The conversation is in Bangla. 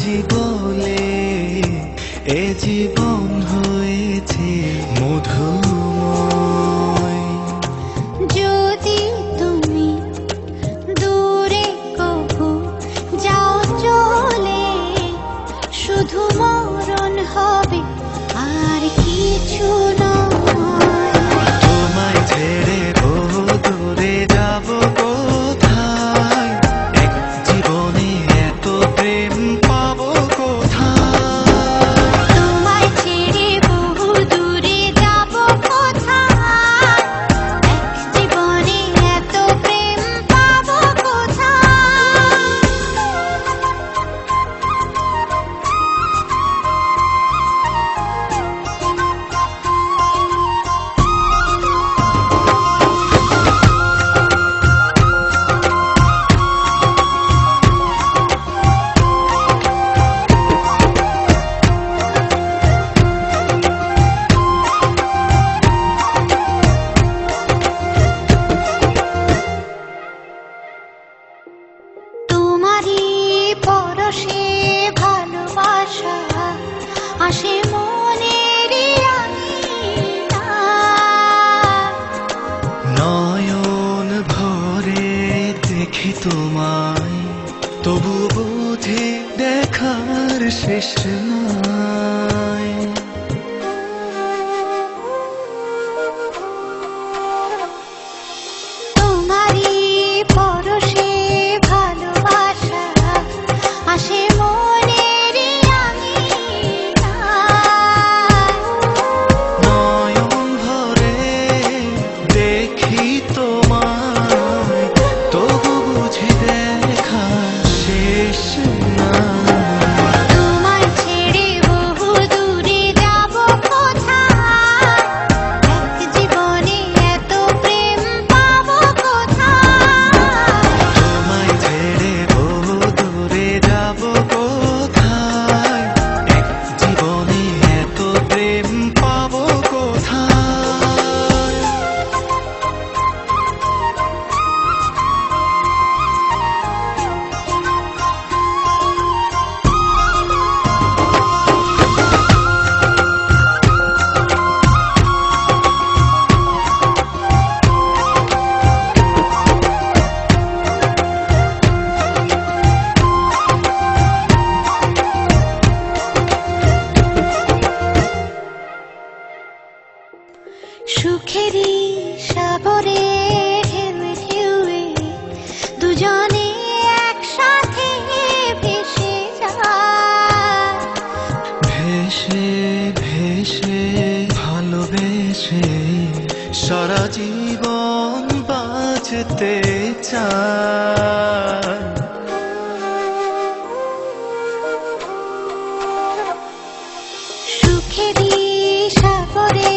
বুঝি বলে এ জীবন হয়েছে মধুময়। যদি তুমি দূরে কভু যাও চলে, শুধু মরণ হবে আর কিছু নয়। তোমায় ছেড়ে বহু দূরে যাব কোথায়, এক জীবনে এত প্রেম পাবো কোথায়। তোমায় ছেড়ে বহু দূরে যাব কোথায়, এক জীবনে এত প্রেম পাবো কোথায়। তোমারই পরশে ভালোবাসা আসে মনের নয়ন ভরে দেখি তোমায়, তবু বুঝি দেখার শেষ নাই। তোমারই পরশে ভালোবাসা আসে মনের নয়ন ভরে দেখি তোমায়, তবু বুঝি দেখার শেষ নাই। তোমায় ছেড়ে বহু দূরে যাব কোথায়, এক জীবনে এত প্রেম পাবো কোথায়। তোমায় ছেড়ে বহু দূরে যাব কোথায়, এক জীবনে এত প্রেম পাবো কোথায়। সুখেরই সাগরে ঢেউ ঢেউয়ে দুজনে একসাথে ভেসে যায়। ভেসে ভেসে ভালোবেসে সারা জীবন বাঁচতে চায়। সুখেরই সাগরে